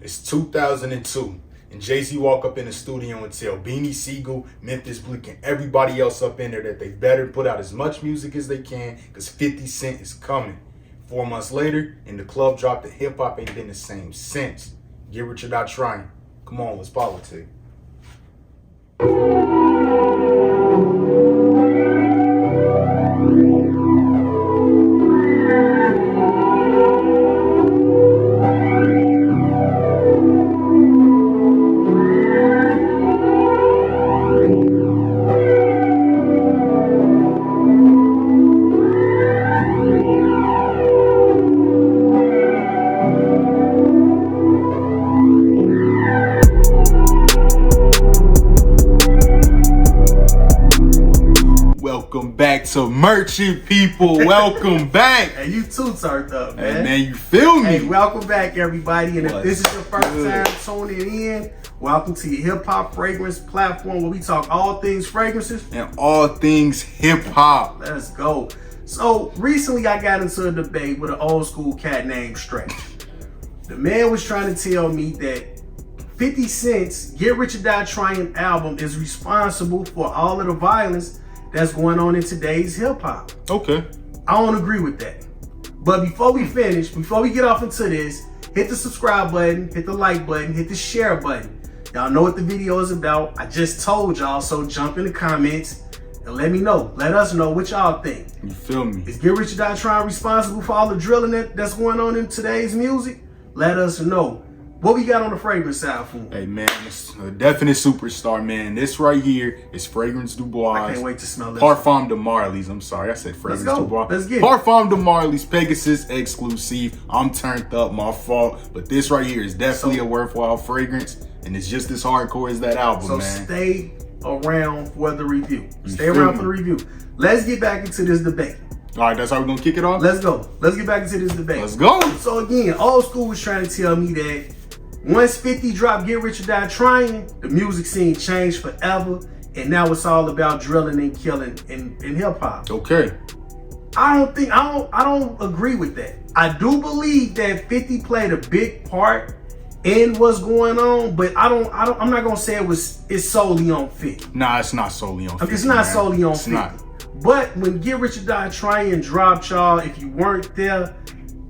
It's 2002, and Jay-Z walk up in the studio and tell Beanie Siegel, Memphis Bleak, and everybody else up in there that they better put out as much music as they can because 50 Cent is coming. 4 months later, and the club dropped, the hip-hop ain't been the same since. Get rich or die trying. Come on, let's politic. Welcome back to Merchant People. Welcome back. Hey, you too turned up, man. Hey, man, you feel me? Hey, welcome back, everybody. And if this is your first time tuning in, welcome to your hip-hop fragrance platform where we talk all things fragrances and all things hip-hop. Let's go. So, recently I got into a debate with an old school cat named Stretch. The man was trying to tell me that 50 Cent's Get Rich or Die Trying album is responsible for all of the violence that's going on in today's hip hop. Okay. I don't agree with that. But before we finish, before we get off into this, hit the subscribe button, hit the like button, hit the share button. Y'all know what the video is about. I just told y'all, so jump in the comments and let me know. Let us know what y'all think. You feel me? Is Get Rich or Die Trying responsible for all the drilling that's going on in today's music? Let us know. What we got on the fragrance side for? Hey man, it's a definite superstar, man. This right here is Fragrance Dubois. I can't wait to smell this. Parfums Demarly's. I'm sorry, I said Fragrance Dubois. Let's get it. Parfums Demarly's Pegasus Exclusif. I'm turned up, my fault. But this right here is definitely a worthwhile fragrance. And it's just as hardcore as that album, man. So stay around for the review. Stay around for the review. Let's get back into this debate. All right, that's how we're going to kick it off? Let's go. Let's get back into this debate. Let's go. So again, old school was trying to tell me that once 50 dropped Get Rich or Die Trying, the music scene changed forever, and now it's all about drilling and killing in hip hop. Okay. I don't agree with that. I do believe that 50 played a big part in what's going on, but I'm not gonna say it's solely on 50. Nah, it's not solely on 50. It's not solely on 50. Not. But when Get Rich or Die Trying dropped, y'all, if you weren't there,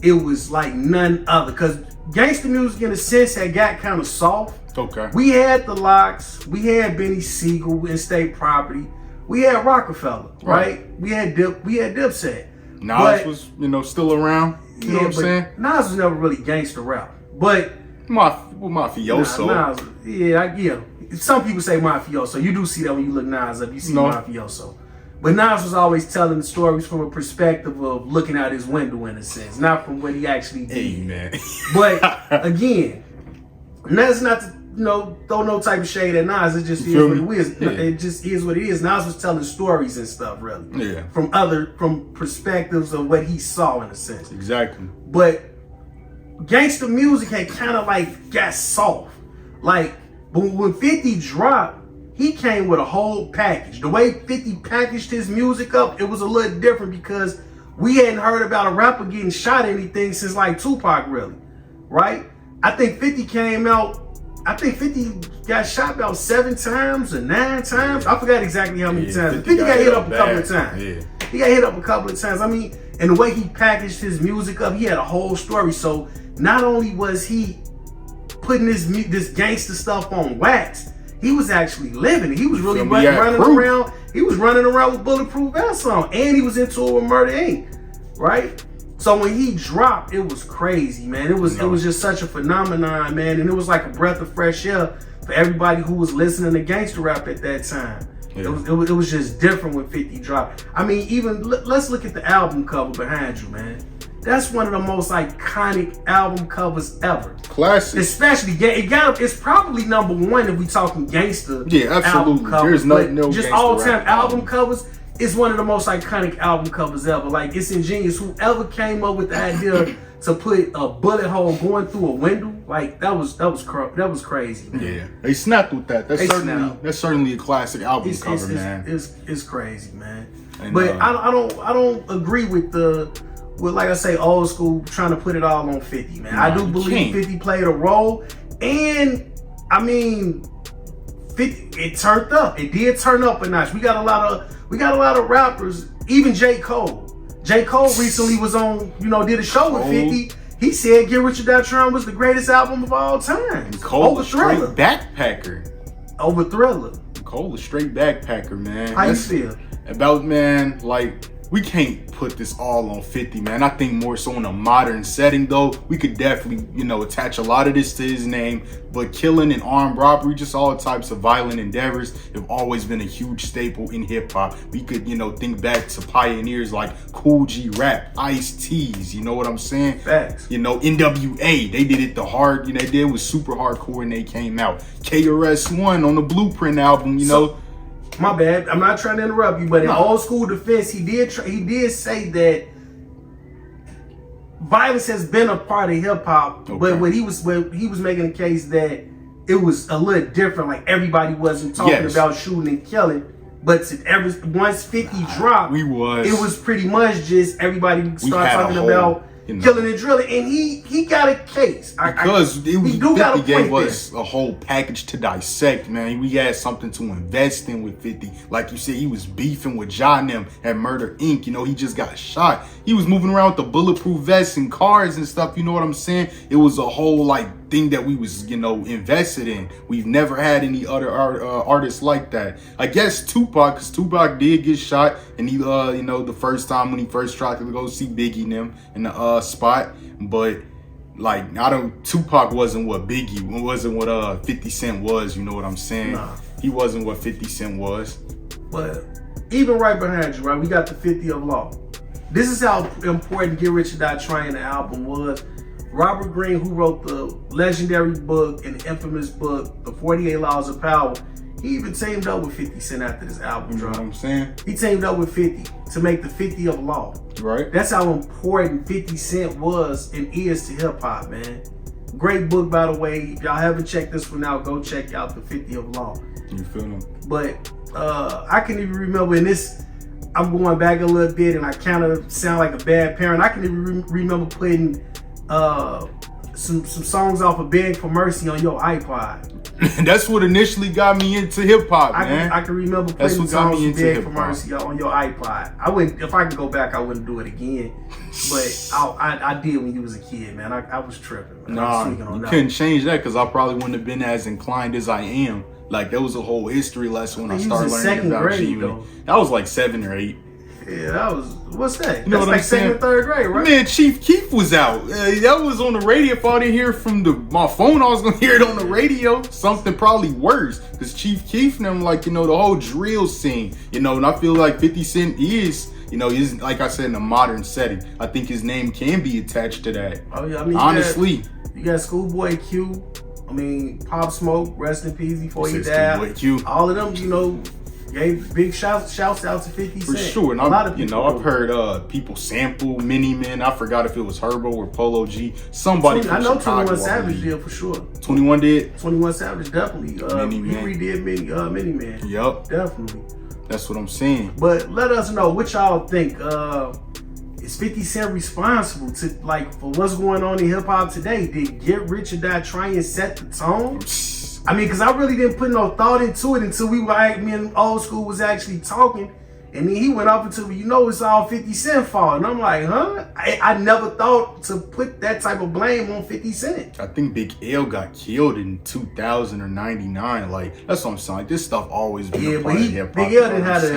it was like none other. Because gangster music, in a sense, had got kind of soft. Okay. We had the Locks, we had Beanie Siegel in State Property, we had Rockefeller, right? We had Dipset. Nas was, still around. You know what I'm saying? Nas was never really gangster rap, but mafioso. Nas, some people say mafioso. You do see that when you look Nas up. You see mafioso. But Nas was always telling the stories from a perspective of looking out his window, in a sense, not from what he actually did. Hey, man. But again, that's not to throw no type of shade at Nas. It just is what it is. Yeah. It just is what it is. Nas was telling stories and stuff, really. Yeah. From perspectives of what he saw, in a sense. Exactly. But gangster music had kind of like got soft. Like, but when 50 dropped, he came with a whole package. The way 50 packaged his music up, it was a little different because we hadn't heard about a rapper getting shot or anything since like Tupac, really, right? I think 50 got shot about 7 times or 9 times. I forgot exactly how many times. 50 got hit up a couple of times. Yeah. He got hit up a couple of times. I mean, and the way he packaged his music up, he had a whole story. So not only was he putting this gangster stuff on wax, he was actually living it. He was really running around. He was running around with bulletproof vests on, and he was into it with Murder Inc. Right? So when he dropped, it was crazy, man. It was just such a phenomenon, man, and it was like a breath of fresh air for everybody who was listening to gangster rap at that time. Yeah. It was just different when 50 dropped. I mean, even let's look at the album cover behind you, man. That's one of the most iconic album covers ever. Classic. Especially, it's probably #1 if we talking gangster. Yeah, absolutely. Covers, There's no just all-time album covers. It's one of the most iconic album covers ever. Like, it's ingenious. Whoever came up with the idea to put a bullet hole going through a window, like that was crazy, man. Yeah, they snapped with that. That's certainly a classic album cover, man. It's crazy, man. And, but I don't agree with the with, like I say, old school, trying to put it all on 50, man. I do believe 50 played a role. And, I mean, 50, it turned up. It did turn up a notch. We got a lot of rappers, even J. Cole. J. Cole recently was on, did a show with 50. He said Get Rich or Die Trying was the greatest album of all time. Cole was straight backpacker. Over Thriller. Cole was straight backpacker, man. How you feel? About, man, like, we can't put this all on 50, man. I think more so in a modern setting, though, we could definitely, attach a lot of this to his name. But killing and armed robbery, just all types of violent endeavors have always been a huge staple in hip hop. We could, think back to pioneers like Cool G Rap, Ice-T's, you know what I'm saying? Facts. NWA, they did it the hard, they did it was super hardcore when they came out. KRS-One on the Blueprint album, So, my bad. I'm not trying to interrupt you, but in old school defense, he did say that violence has been a part of hip hop. Okay. But when he was making the case that it was a little different, like everybody wasn't talking about shooting and killing. But once 50 dropped, it was pretty much just everybody started talking about killing and drilling, and he got a case. Because he gave us a whole package to dissect, man. We had something to invest in with 50. Like you said, he was beefing with Ja and them at Murder Inc. He just got shot. He was moving around with the bulletproof vests and cars and stuff, you know what I'm saying? It was a whole thing that we was, invested in. We've never had any other artists like that. I guess Tupac, because Tupac did get shot, and he, the first time when he first tried to go see Biggie and them in the spot, but Tupac wasn't what 50 Cent was, you know what I'm saying? Nah. He wasn't what 50 Cent was. But even right behind you, right, we got the 50 of Law. This is how important Get Rich or Die Trying the album was. Robert Greene, who wrote the legendary book and the infamous book, The 48 Laws of Power, he even teamed up with 50 Cent after this album dropped. You know what I'm saying? He teamed up with 50 to make the 50 of Law. Right. That's how important 50 Cent was and is to hip hop, man. Great book, by the way. If y'all haven't checked this one out, go check out the 50 of Law. You feel me? But I can even remember in this, I'm going back a little bit and I kind of sound like a bad parent. I can even remember putting some songs off of Beg for Mercy on your iPod. That's what initially got me into hip hop, man. I can remember putting songs of Beg for Mercy on your iPod. I wouldn't, if I could go back, I wouldn't do it again. But I did when you was a kid, man. I was tripping, man. Nah, you couldn't change that because I probably wouldn't have been as inclined as I am. Like, there was a whole history lesson when I started learning about G-Unit. That was like 7 or 8. Yeah, that was, what's that? You know That's like second or third grade, right? Man, Chief Keef was out. That was on the radio. If I didn't hear it from my phone, I was going to hear it on the radio. Something probably worse. Because Chief Keef and them, the whole drill scene, and I feel like 50 Cent is, he's, like I said, in a modern setting. I think his name can be attached to that. Oh, yeah, I mean, honestly. You got Schoolboy Q. I mean, Pop Smoke, rest in peace before he died. Schoolboy Q. All of them, gave big shouts out to 50 Cent. For sure. And I've heard people sample Mini Men. I forgot if it was Herbo or Polo G. Somebody from Chicago. I know 21 Savage did for sure. 21 did? 21 Savage definitely. He redid Mini Man. Yup. Definitely. That's what I'm saying. But let us know what y'all think. Is 50 Cent responsible to for what's going on in hip hop today? Did Get Rich or Die Trying set the tone? I mean, because I really didn't put no thought into it until me and old school was actually talking. And then he went up until, it's all 50 Cent fault. And I'm like, huh? I never thought to put that type of blame on 50 Cent. I think Big L got killed in 2000 or 99. That's what I'm saying. This stuff always been a part of hip hop. Big L didn't have he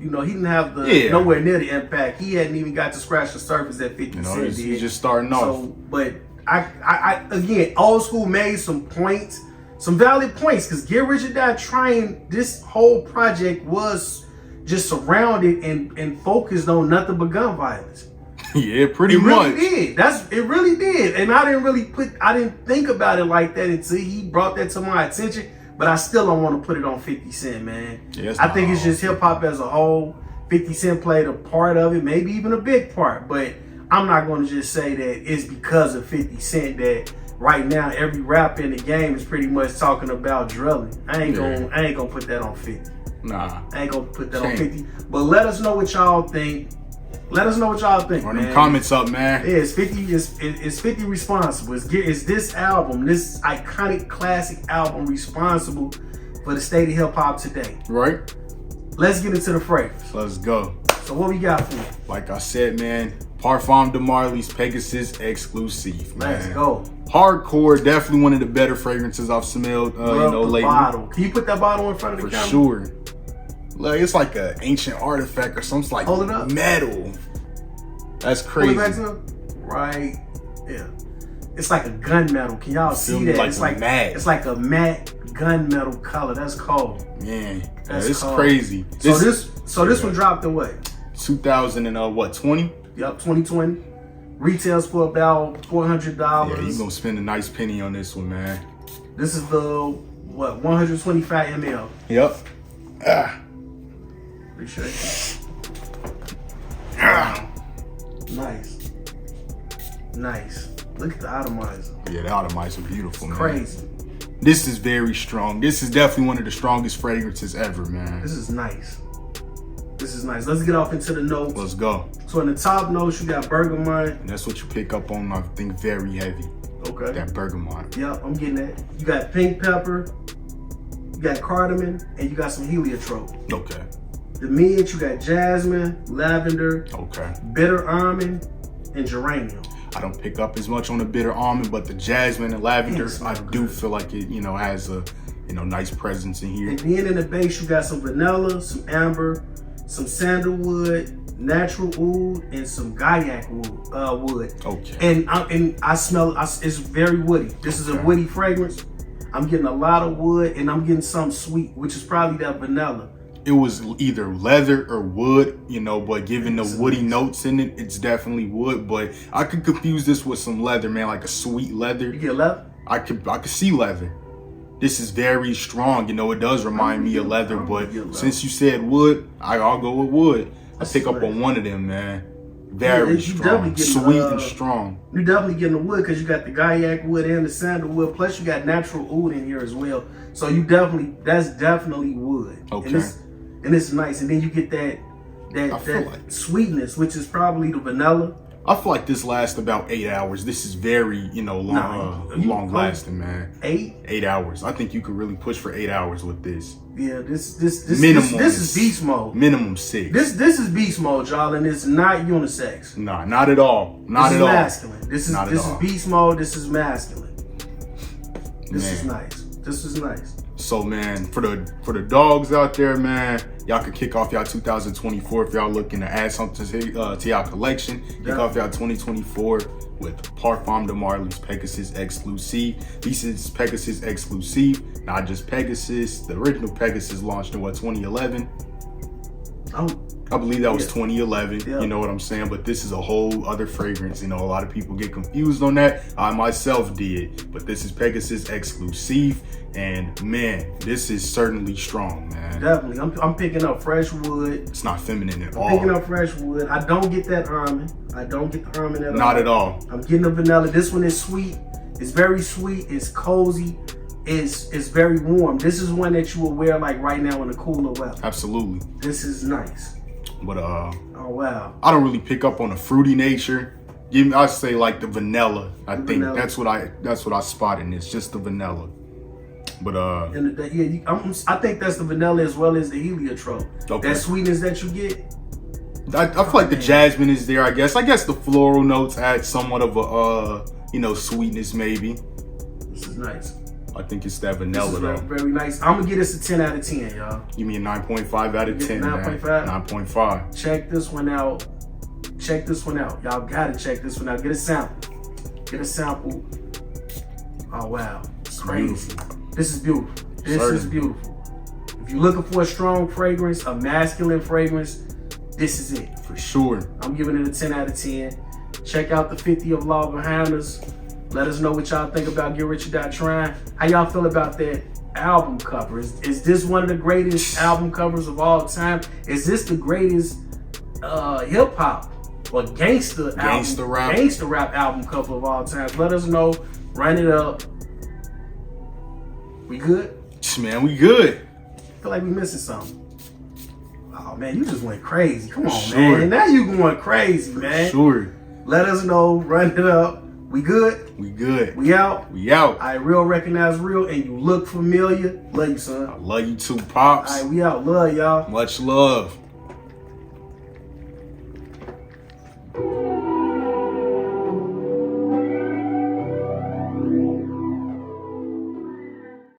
didn't have nowhere near the impact. He hadn't even got to scratch the surface that 50 Cent did. He's just starting off. So, but I again, old school made some points, some valid points, because Get Rich or Die Trying, this whole project was just surrounded and focused on nothing but gun violence. Yeah, pretty much. It really did. And I didn't think about it like that until he brought that to my attention. But I still don't want to put it on 50 Cent, man. Yeah, I think it's just hip hop as a whole. 50 Cent played a part of it, maybe even a big part. But I'm not going to just say that it's because of 50 Cent that right now every rapper in the game is pretty much talking about drilling. I ain't gonna put that on 50. Nah. I ain't gonna put that on 50. But let us know what y'all think. Let us know what y'all think, Run man. them comments up, man. Yeah, it's 50. It's 50 responsible. Is this album, this iconic classic album, responsible for the state of hip hop today? Right. Let's get into the fragrance. Let's go. So what we got for you? Like I said, man, Parfums Demarly's Pegasus Exclusif, man. Let's go. Hardcore, definitely one of the better fragrances I've smelled, lately. Bottle. Can you put that bottle in front of the camera? For sure. Like, it's like an ancient artifact or something, like Hold it up. metal. That's crazy. Hold it back to him. Right. Yeah. It's like a gunmetal. Can y'all see that? Like it's like matte. It's like a matte gunmetal color. That's cold. Man, That's it's cold. crazy. So this one dropped in what? 2020? Yep, 2020. Retails for about $400. Yeah, you gonna spend a nice penny on this one, man. This is the 125 ml. Yep. Appreciate it. Nice. Nice. Look at the atomizer. Yeah, the atomizer are beautiful, man. Crazy. This is very strong. This is definitely one of the strongest fragrances ever, man. This is nice. This is nice. Let's get off into the notes. Let's go. So in the top notes, you got bergamot. And that's what you pick up on, I think, very heavy. Okay. That bergamot. Yep, I'm getting that. You got pink pepper, you got cardamom, and you got some heliotrope. Okay. The mids, you got jasmine, lavender, Okay. bitter almond, and geranium. I don't pick up as much on the bitter almond, but the jasmine and lavender, Yes, I do feel like it, has a, nice presence in here. And then in the base, you got some vanilla, some amber, some sandalwood, natural oud, and some gaiac wood. Okay. And I smell it's very woody. This is a woody fragrance. I'm getting a lot of wood, and I'm getting some sweet, which is probably that vanilla. It was either leather or wood, but given the woody notes in it, it's definitely wood. But I could confuse this with some leather, man, like a sweet leather. You get leather? I could see leather. This is very strong, it does remind me of leather, but since you said wood, I'll go with wood. I pick up on one of them, man. Very strong, sweet and strong. You're definitely getting the wood because you got the gaiac wood and the sandalwood, plus you got natural oud in here as well. So that's definitely wood. Okay. And it's nice. And then you get that like sweetness, which is probably the vanilla. I feel like this lasts about 8 hours. This is very, long lasting, man. 8 hours. I think you could really push for 8 hours with this. Yeah, this minimum is beast mode. Minimum 6. This is beast mode, y'all, and it's not unisex. Nah, not at all. Not at all. Masculine. This is beast mode. This is masculine. This is nice. This is nice. So, man, for the dogs out there, man, y'all can kick off y'all 2024 if y'all looking to add something to y'all collection. Kick off y'all 2024 with Parfums Demarly's Pegasus Exclusif. This is Pegasus Exclusif, not just Pegasus. The original Pegasus launched in 2011. I believe that was 2011. Yeah. You know what I'm saying? But this is a whole other fragrance. A lot of people get confused on that. I myself did. But this is Pegasus Exclusif. And man, this is certainly strong, man. Definitely. I'm picking up fresh wood. It's not feminine at all. I'm picking up fresh wood. I don't get that almond. I don't get the almond at all. Not at all. I'm getting the vanilla. This one is sweet. It's very sweet. It's cozy. It's very warm. This is one that you will wear like right now in the cooler weather. Absolutely. This is nice. But oh wow. I don't really pick up on the fruity nature. I say like the vanilla. I think vanilla. that's what I spot in this. Just the vanilla. But I think that's the vanilla as well as the heliotrope. Okay. That sweetness that you get. I feel like the jasmine is there. I guess the floral notes add somewhat of a sweetness maybe. This is nice. I think it's that vanilla though. Very nice. I'm gonna get this a 10 out of 10, y'all. You mean 9.5 out of 10? 9.5. 9.5. Check this one out. Check this one out. Y'all gotta check this one out. Get a sample. Get a sample. Oh wow. It's crazy. This is beautiful. This is beautiful. If you're looking for a strong fragrance, a masculine fragrance, this is it. For sure. I'm giving it a 10 out of 10. Check out the 50 of Law Behind Us. Let us know what y'all think about Get Rich or Die Trying. How y'all feel about that album cover? Is this one of the greatest album covers of all time? Is this the greatest hip hop or gangster rap album cover of all time? Let us know. Run it up. We good? Man, we good. I feel like we missing something. Oh man, you just went crazy. Come on, Sure. man. Now you going crazy, man. Sure. Let us know. Run it up. We good? We good. We out? We out. All right, real recognize real, and you look familiar. Love you, son. I love you too, Pops. All right, we out. Love y'all. Much love.